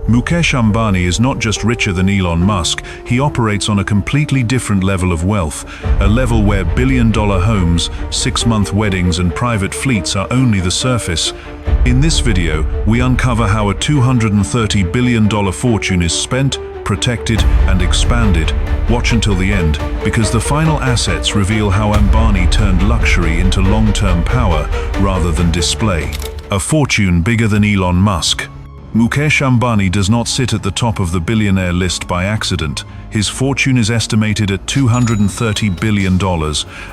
Mukesh Ambani is not just richer than Elon Musk, he operates on a completely different level of wealth, a level where billion-dollar homes, 6-month weddings and private fleets are only the surface. In this video, we uncover how a $230 billion fortune is spent, protected and expanded. Watch until the end, because the final assets reveal how Ambani turned luxury into long-term power rather than display. A fortune bigger than Elon Musk. Mukesh Ambani does not sit at the top of the billionaire list by accident. His fortune is estimated at $230 billion,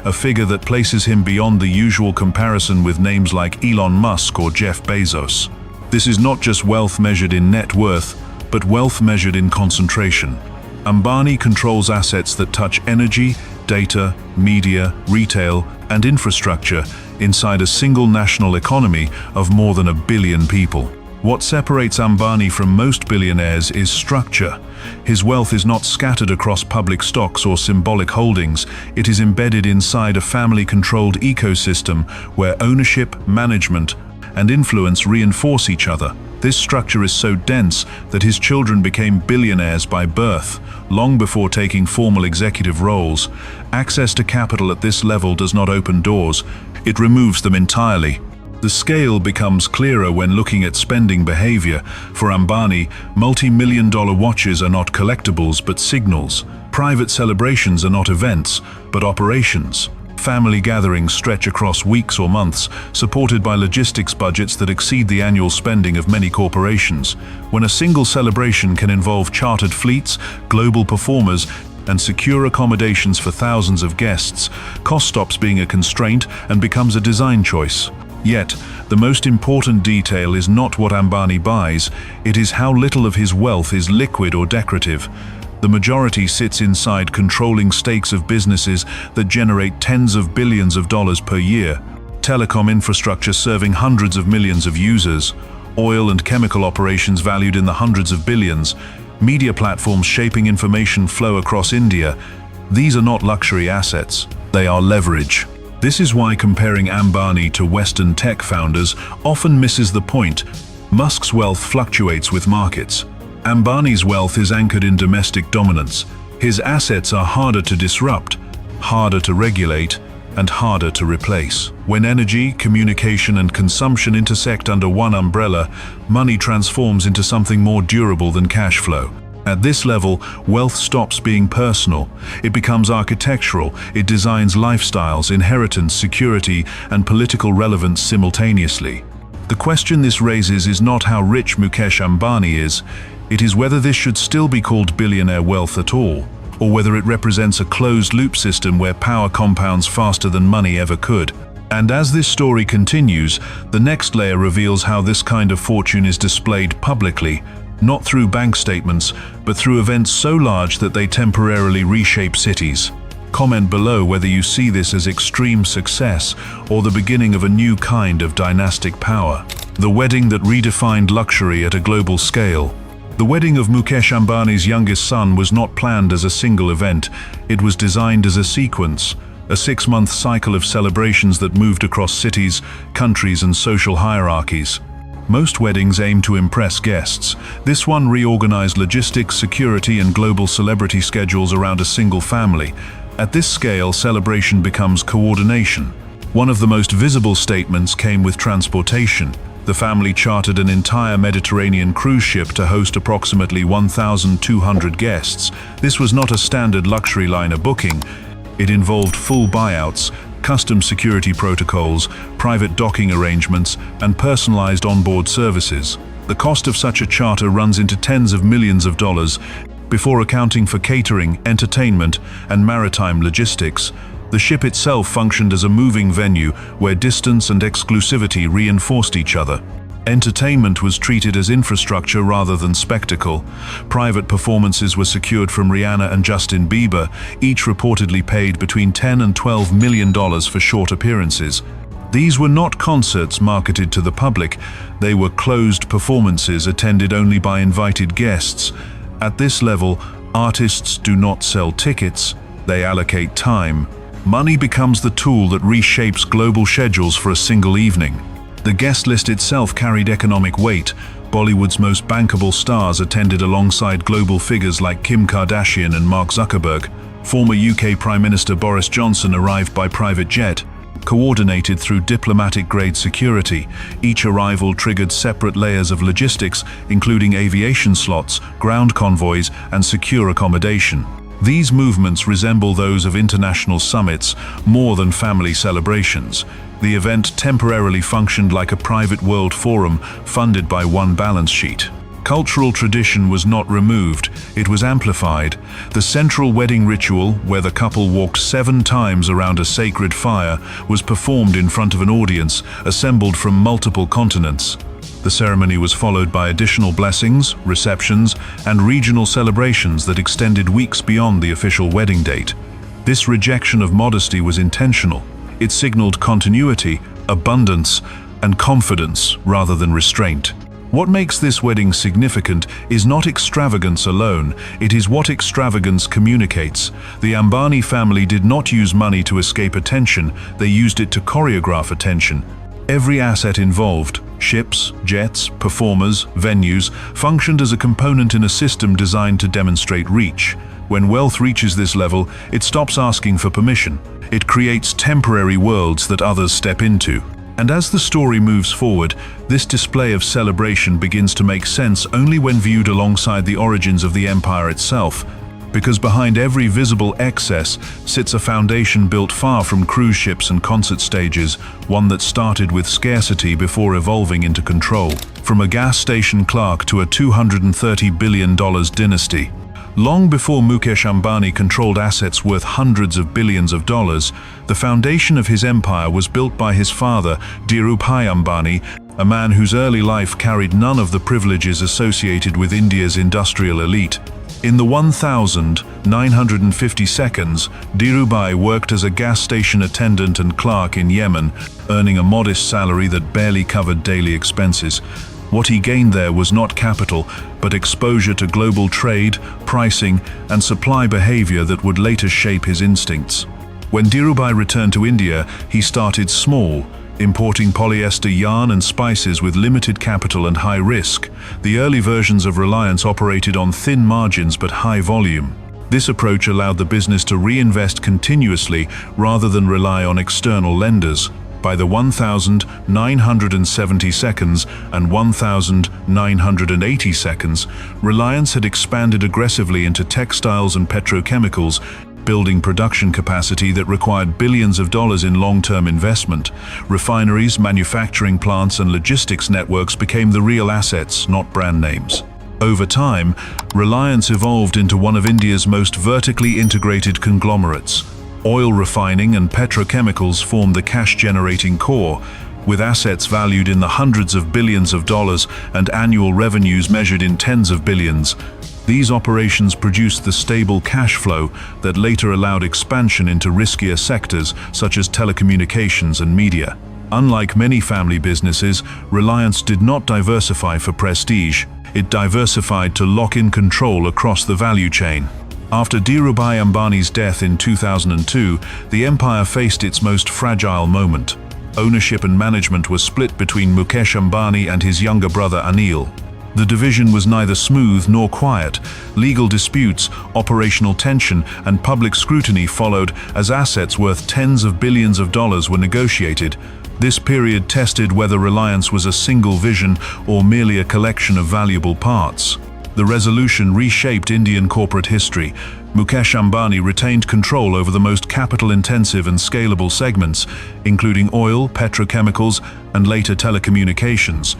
a figure that places him beyond the usual comparison with names like Elon Musk or Jeff Bezos. This is not just wealth measured in net worth, but wealth measured in concentration. Ambani controls assets that touch energy, data, media, retail, and infrastructure inside a single national economy of more than 1 billion people. What separates Ambani from most billionaires is structure. His wealth is not scattered across public stocks or symbolic holdings. It is embedded inside a family-controlled ecosystem where ownership, management, and influence reinforce each other. This structure is so dense that his children became billionaires by birth, long before taking formal executive roles. Access to capital at this level does not open doors, it removes them entirely. The scale becomes clearer when looking at spending behavior. For Ambani, multi-million-dollar watches are not collectibles but signals. Private celebrations are not events, but operations. Family gatherings stretch across weeks or months, supported by logistics budgets that exceed the annual spending of many corporations. When a single celebration can involve chartered fleets, global performers, and secure accommodations for thousands of guests, cost stops being a constraint and becomes a design choice. Yet, the most important detail is not what Ambani buys, it is how little of his wealth is liquid or decorative. The majority sits inside controlling stakes of businesses that generate tens of billions of dollars per year. Telecom infrastructure serving hundreds of millions of users, oil and chemical operations valued in the hundreds of billions, media platforms shaping information flow across India. These are not luxury assets, they are leverage. This is why comparing Ambani to Western tech founders often misses the point. Musk's wealth fluctuates with markets. Ambani's wealth is anchored in domestic dominance. His assets are harder to disrupt, harder to regulate, and harder to replace. When energy, communication, and consumption intersect under one umbrella, money transforms into something more durable than cash flow. At this level, wealth stops being personal. It becomes architectural. It designs lifestyles, inheritance, security, and political relevance simultaneously. The question this raises is not how rich Mukesh Ambani is, it is whether this should still be called billionaire wealth at all, or whether it represents a closed-loop system where power compounds faster than money ever could. And as this story continues, the next layer reveals how this kind of fortune is displayed publicly, not through bank statements, but through events so large that they temporarily reshape cities. Comment below whether you see this as extreme success or the beginning of a new kind of dynastic power. The wedding that redefined luxury at a global scale. The wedding of Mukesh Ambani's youngest son was not planned as a single event. It was designed as a sequence, a 6-month cycle of celebrations that moved across cities, countries, and social hierarchies. Most weddings aim to impress guests. This one reorganized logistics, security, and global celebrity schedules around a single family. At this scale, celebration becomes coordination. One of the most visible statements came with transportation. The family chartered an entire Mediterranean cruise ship to host approximately 1,200 guests. This was not a standard luxury liner booking. It involved full buyouts, custom security protocols, private docking arrangements, and personalized onboard services. The cost of such a charter runs into tens of millions of dollars. Before accounting for catering, entertainment, and maritime logistics, the ship itself functioned as a moving venue where distance and exclusivity reinforced each other. Entertainment was treated as infrastructure rather than spectacle. Private performances were secured from Rihanna and Justin Bieber, each reportedly paid between $10 and $12 million for short appearances. These were not concerts marketed to the public, they were closed performances attended only by invited guests. At this level, artists do not sell tickets, they allocate time. Money becomes the tool that reshapes global schedules for a single evening. The guest list itself carried economic weight. Bollywood's most bankable stars attended alongside global figures like Kim Kardashian and Mark Zuckerberg. Former UK Prime Minister Boris Johnson arrived by private jet, coordinated through diplomatic-grade security. Each arrival triggered separate layers of logistics, including aviation slots, ground convoys, and secure accommodation. These movements resemble those of international summits more than family celebrations. The event temporarily functioned like a private world forum funded by one balance sheet. Cultural tradition was not removed, it was amplified. The central wedding ritual, where the couple walked 7 times around a sacred fire, was performed in front of an audience assembled from multiple continents. The ceremony was followed by additional blessings, receptions, and regional celebrations that extended weeks beyond the official wedding date. This rejection of modesty was intentional. It signaled continuity, abundance, and confidence rather than restraint. What makes this wedding significant is not extravagance alone, it is what extravagance communicates. The Ambani family did not use money to escape attention, they used it to choreograph attention. Every asset involved, ships, jets, performers, venues, functioned as a component in a system designed to demonstrate reach. When wealth reaches this level, it stops asking for permission. It creates temporary worlds that others step into. And as the story moves forward, this display of celebration begins to make sense only when viewed alongside the origins of the empire itself. Because behind every visible excess sits a foundation built far from cruise ships and concert stages, one that started with scarcity before evolving into control. From a gas station clerk to a $230 billion dynasty. Long before Mukesh Ambani controlled assets worth hundreds of billions of dollars, the foundation of his empire was built by his father, Dhirubhai Ambani, a man whose early life carried none of the privileges associated with India's industrial elite. In the 1,950 seconds, Dhirubhai worked as a gas station attendant and clerk in Yemen, earning a modest salary that barely covered daily expenses. What he gained there was not capital, but exposure to global trade, pricing, and supply behavior that would later shape his instincts. When Dhirubhai returned to India, he started small, importing polyester yarn and spices with limited capital and high risk. The early versions of Reliance operated on thin margins but high volume. This approach allowed the business to reinvest continuously rather than rely on external lenders. By the 1,970 seconds and 1,980 seconds, Reliance had expanded aggressively into textiles and petrochemicals, building production capacity that required billions of dollars in long-term investment. Refineries, manufacturing plants, and logistics networks became the real assets, not brand names. Over time, Reliance evolved into one of India's most vertically integrated conglomerates. Oil refining and petrochemicals formed the cash-generating core, with assets valued in the hundreds of billions of dollars and annual revenues measured in tens of billions. These operations produced the stable cash flow that later allowed expansion into riskier sectors such as telecommunications and media. Unlike many family businesses, Reliance did not diversify for prestige. It diversified to lock in control across the value chain. After Dhirubhai Ambani's death in 2002, the empire faced its most fragile moment. Ownership and management were split between Mukesh Ambani and his younger brother Anil. The division was neither smooth nor quiet. Legal disputes, operational tension, and public scrutiny followed as assets worth tens of billions of dollars were negotiated. This period tested whether Reliance was a single vision or merely a collection of valuable parts. The resolution reshaped Indian corporate history. Mukesh Ambani retained control over the most capital-intensive and scalable segments, including oil, petrochemicals, and later telecommunications.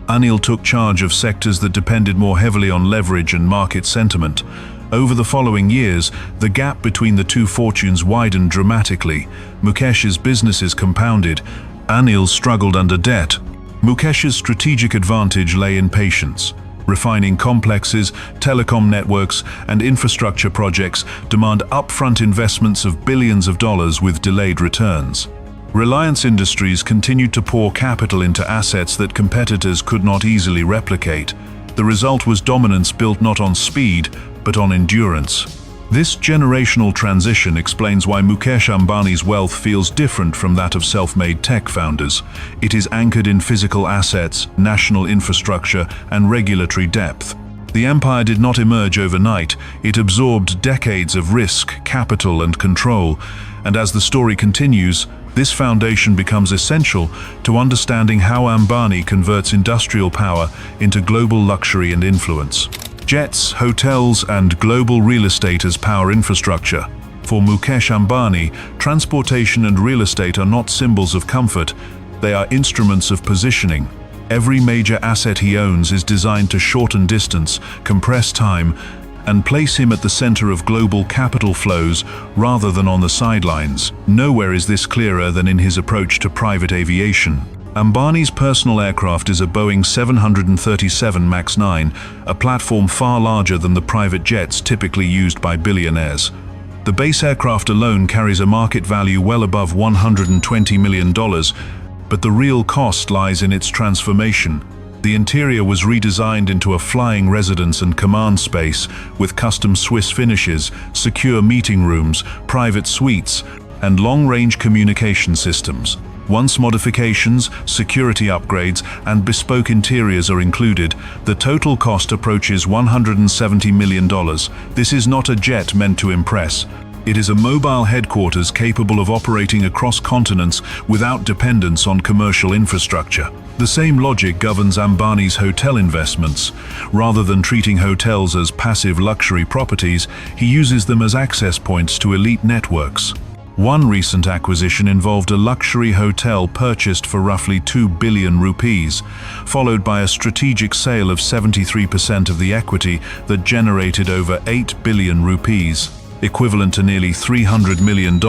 Anil took charge of sectors that depended more heavily on leverage and market sentiment. Over the following years, the gap between the two fortunes widened dramatically. Mukesh's businesses compounded. Anil struggled under debt. Mukesh's strategic advantage lay in patience. Refining complexes, telecom networks, and infrastructure projects demand upfront investments of billions of dollars with delayed returns. Reliance Industries continued to pour capital into assets that competitors could not easily replicate. The result was dominance built not on speed, but on endurance. This generational transition explains why Mukesh Ambani's wealth feels different from that of self-made tech founders. It is anchored in physical assets, national infrastructure, and regulatory depth. The empire did not emerge overnight. It absorbed decades of risk, capital, and control. And as the story continues, this foundation becomes essential to understanding how Ambani converts industrial power into global luxury and influence. Jets, hotels, and global real estate as power infrastructure. For Mukesh Ambani, transportation and real estate are not symbols of comfort, they are instruments of positioning. Every major asset he owns is designed to shorten distance, compress time, and place him at the center of global capital flows rather than on the sidelines. Nowhere is this clearer than in his approach to private aviation. Ambani's personal aircraft is a Boeing 737 MAX 9, a platform far larger than the private jets typically used by billionaires. The base aircraft alone carries a market value well above $120 million, but the real cost lies in its transformation. The interior was redesigned into a flying residence and command space with custom Swiss finishes, secure meeting rooms, private suites, and long-range communication systems. Once modifications, security upgrades, and bespoke interiors are included, the total cost approaches $170 million. This is not a jet meant to impress. It is a mobile headquarters capable of operating across continents without dependence on commercial infrastructure. The same logic governs Ambani's hotel investments. Rather than treating hotels as passive luxury properties, he uses them as access points to elite networks. One recent acquisition involved a luxury hotel purchased for roughly 2 billion rupees, followed by a strategic sale of 73% of the equity that generated over 8 billion rupees, equivalent to nearly $300 million,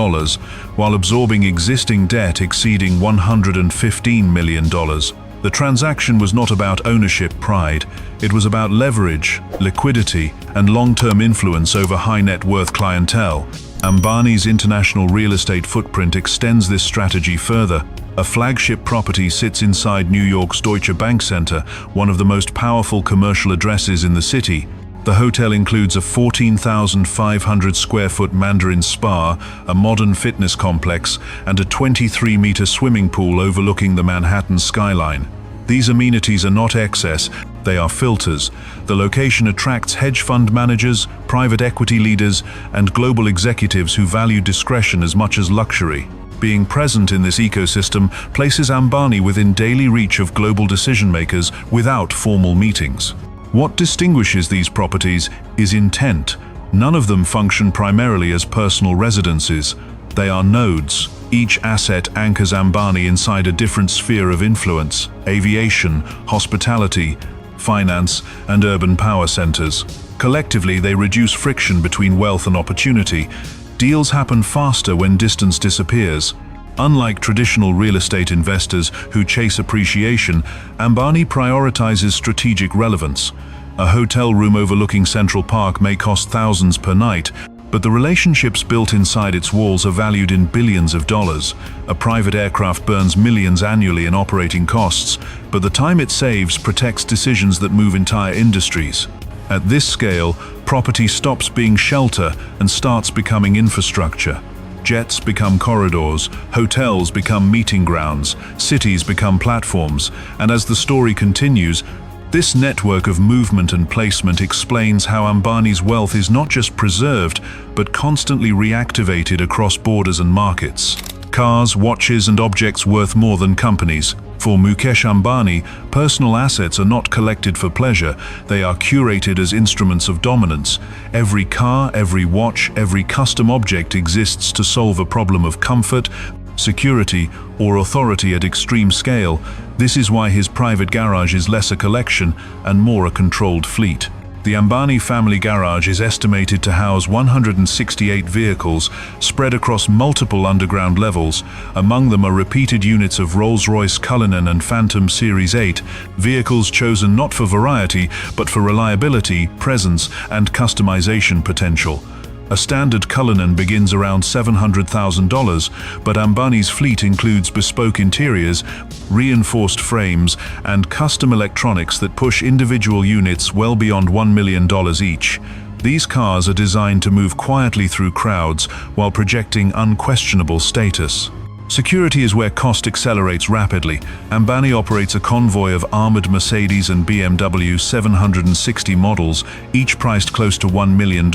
while absorbing existing debt exceeding $115 million. The transaction was not about ownership pride, it was about leverage, liquidity, and long-term influence over high-net-worth clientele. Ambani's international real estate footprint extends this strategy further. A flagship property sits inside New York's Deutsche Bank Center, one of the most powerful commercial addresses in the city. The hotel includes a 14,500 square foot Mandarin spa, a modern fitness complex, and a 23-meter swimming pool overlooking the Manhattan skyline. These amenities are not excess, they are filters. The location attracts hedge fund managers, private equity leaders, and global executives who value discretion as much as luxury. Being present in this ecosystem places Ambani within daily reach of global decision-makers without formal meetings. What distinguishes these properties is intent. None of them function primarily as personal residences. They are nodes. Each asset anchors Ambani inside a different sphere of influence: aviation, hospitality, finance, and urban power centers. Collectively, they reduce friction between wealth and opportunity. Deals happen faster when distance disappears. Unlike traditional real estate investors who chase appreciation, Ambani prioritizes strategic relevance. A hotel room overlooking Central Park may cost thousands per night, but the relationships built inside its walls are valued in billions of dollars. A private aircraft burns millions annually in operating costs, but the time it saves protects decisions that move entire industries. At this scale, property stops being shelter and starts becoming infrastructure. Jets become corridors, hotels become meeting grounds, cities become platforms, and as the story continues, this network of movement and placement explains how Ambani's wealth is not just preserved, but constantly reactivated across borders and markets. Cars, watches, and objects worth more than companies. For Mukesh Ambani, personal assets are not collected for pleasure, they are curated as instruments of dominance. Every car, every watch, every custom object exists to solve a problem of comfort, security, or authority at extreme scale. This is why his private garage is less a collection and more a controlled fleet. The Ambani family garage is estimated to house 168 vehicles spread across multiple underground levels. Among them are repeated units of Rolls-Royce Cullinan and Phantom Series 8, vehicles chosen not for variety, but for reliability, presence, and customization potential. A standard Cullinan begins around $700,000, but Ambani's fleet includes bespoke interiors, reinforced frames, and custom electronics that push individual units well beyond $1 million each. These cars are designed to move quietly through crowds while projecting unquestionable status. Security is where cost accelerates rapidly. Ambani operates a convoy of armored Mercedes and BMW 760 models, each priced close to $1 million,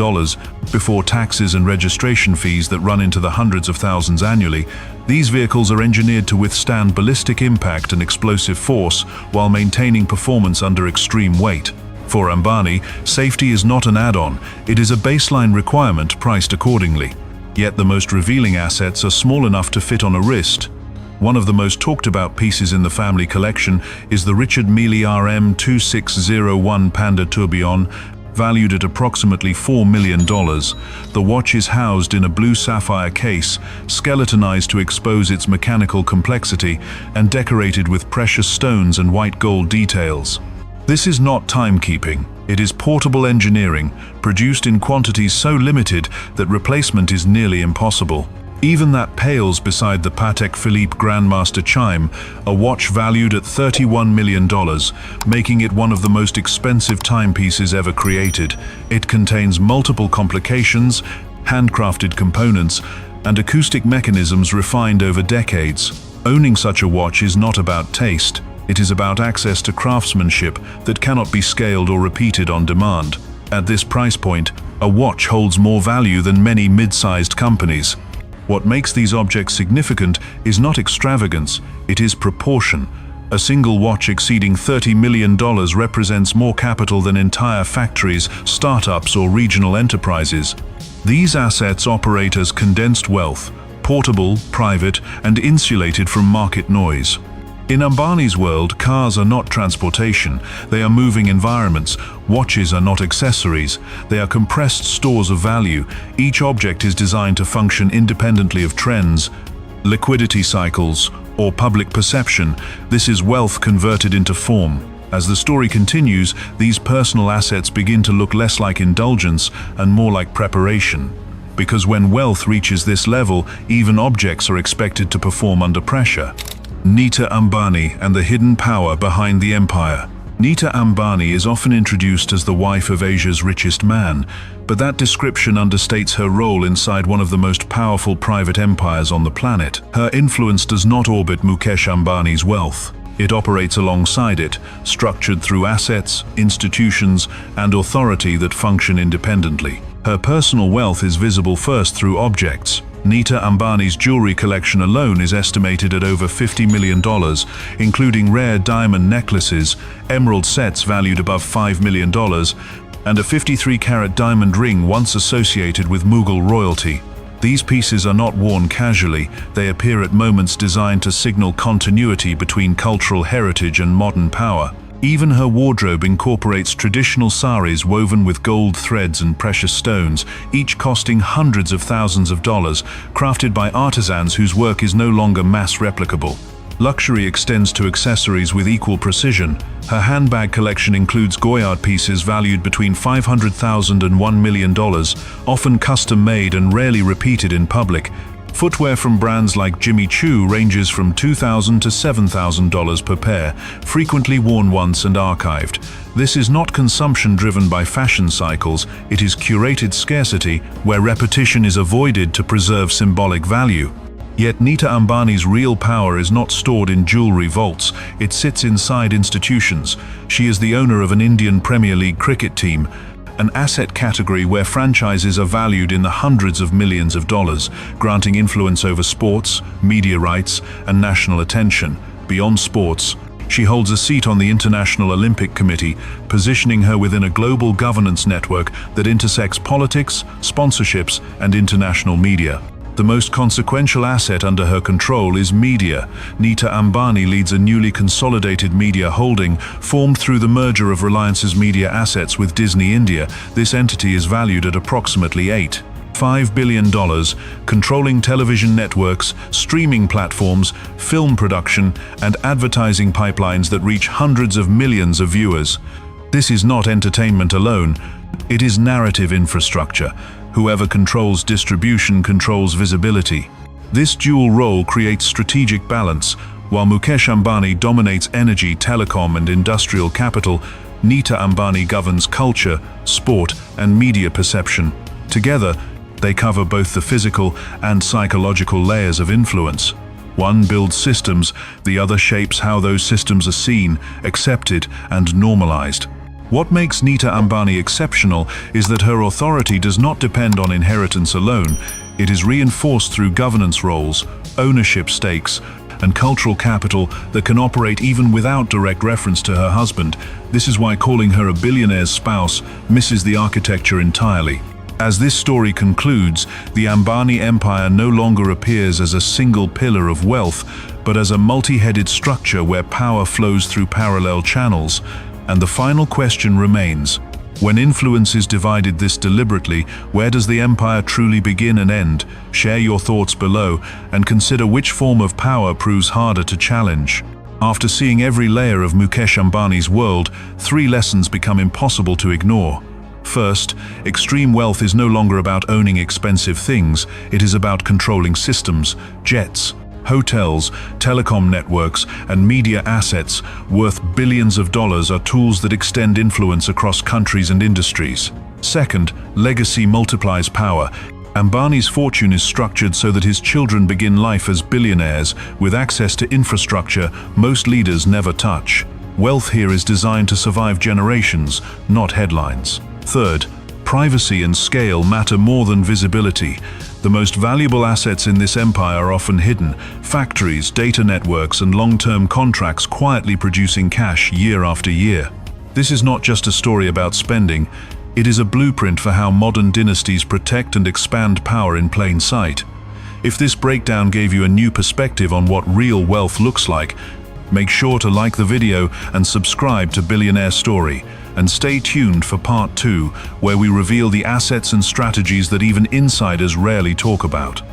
before taxes and registration fees that run into the hundreds of thousands annually. These vehicles are engineered to withstand ballistic impact and explosive force while maintaining performance under extreme weight. For Ambani, safety is not an add-on, it is a baseline requirement priced accordingly. Yet the most revealing assets are small enough to fit on a wrist. One of the most talked about pieces in the family collection is the Richard Mille RM2601 Panda Tourbillon, valued at approximately $4 million. The watch is housed in a blue sapphire case, skeletonized to expose its mechanical complexity, and decorated with precious stones and white gold details. This is not timekeeping. It is portable engineering, produced in quantities so limited that replacement is nearly impossible. Even that pales beside the Patek Philippe Grandmaster Chime, a watch valued at $31 million, making it one of the most expensive timepieces ever created. It contains multiple complications, handcrafted components, and acoustic mechanisms refined over decades. Owning such a watch is not about taste. It is about access to craftsmanship that cannot be scaled or repeated on demand. At this price point, a watch holds more value than many mid-sized companies. What makes these objects significant is not extravagance, it is proportion. A single watch exceeding $30 million represents more capital than entire factories, startups, or regional enterprises. These assets operate as condensed wealth, portable, private, and insulated from market noise. In Ambani's world, cars are not transportation, they are moving environments. Watches are not accessories, they are compressed stores of value. Each object is designed to function independently of trends, liquidity cycles, or public perception. This is wealth converted into form. As the story continues, these personal assets begin to look less like indulgence and more like preparation. Because when wealth reaches this level, even objects are expected to perform under pressure. Nita Ambani and the hidden power behind the empire. Nita Ambani is often introduced as the wife of Asia's richest man, but that description understates her role inside one of the most powerful private empires on the planet. Her influence does not orbit Mukesh Ambani's wealth. It operates alongside it, structured through assets, institutions, and authority that function independently. Her personal wealth is visible first through objects. Nita Ambani's jewelry collection alone is estimated at over $50 million, including rare diamond necklaces, emerald sets valued above $5 million, and a 53-carat diamond ring once associated with Mughal royalty. These pieces are not worn casually, they appear at moments designed to signal continuity between cultural heritage and modern power. Even her wardrobe incorporates traditional saris woven with gold threads and precious stones, each costing hundreds of thousands of dollars, crafted by artisans whose work is no longer mass replicable. Luxury extends to accessories with equal precision. Her handbag collection includes Goyard pieces valued between $500,000 and $1 million, often custom-made and rarely repeated in public. Footwear from brands like Jimmy Choo ranges from $2,000 to $7,000 per pair, frequently worn once and archived. This is not consumption driven by fashion cycles, it is curated scarcity where repetition is avoided to preserve symbolic value. Yet Nita Ambani's real power is not stored in jewelry vaults, it sits inside institutions. She is the owner of an Indian Premier League cricket team, an asset category where franchises are valued in the hundreds of millions of dollars, granting influence over sports, media rights, and national attention. Beyond sports, she holds a seat on the International Olympic Committee, positioning her within a global governance network that intersects politics, sponsorships, and international media. The most consequential asset under her control is media. Nita Ambani leads a newly consolidated media holding formed through the merger of Reliance's media assets with Disney India. This entity is valued at approximately $5 billion, controlling television networks, streaming platforms, film production, and advertising pipelines that reach hundreds of millions of viewers. This is not entertainment alone, it is narrative infrastructure. Whoever controls distribution controls visibility. This dual role creates strategic balance. While Mukesh Ambani dominates energy, telecom, and industrial capital, Nita Ambani governs culture, sport, and media perception. Together, they cover both the physical and psychological layers of influence. One builds systems, the other shapes how those systems are seen, accepted, and normalized. What makes Nita Ambani exceptional is that her authority does not depend on inheritance alone. It is reinforced through governance roles, ownership stakes, and cultural capital that can operate even without direct reference to her husband. This is why calling her a billionaire's spouse misses the architecture entirely. As this story concludes, the Ambani empire no longer appears as a single pillar of wealth, but as a multi-headed structure where power flows through parallel channels. And the final question remains: when influence is divided this deliberately, where does the empire truly begin and end? Share your thoughts below and consider which form of power proves harder to challenge. After seeing every layer of Mukesh Ambani's world, 3 lessons become impossible to ignore. First, extreme wealth is no longer about owning expensive things, it is about controlling systems, jets, hotels, telecom networks, and media assets worth billions of dollars are tools that extend influence across countries and industries. Second, legacy multiplies power. Ambani's fortune is structured so that his children begin life as billionaires, with access to infrastructure most leaders never touch. Wealth here is designed to survive generations, not headlines. Third, privacy and scale matter more than visibility. The most valuable assets in this empire are often hidden: factories, data networks, and long-term contracts quietly producing cash year after year. This is not just a story about spending, it is a blueprint for how modern dynasties protect and expand power in plain sight. If this breakdown gave you a new perspective on what real wealth looks like, make sure to like the video and subscribe to Billionaire Story. And stay tuned for part 2, where we reveal the assets and strategies that even insiders rarely talk about.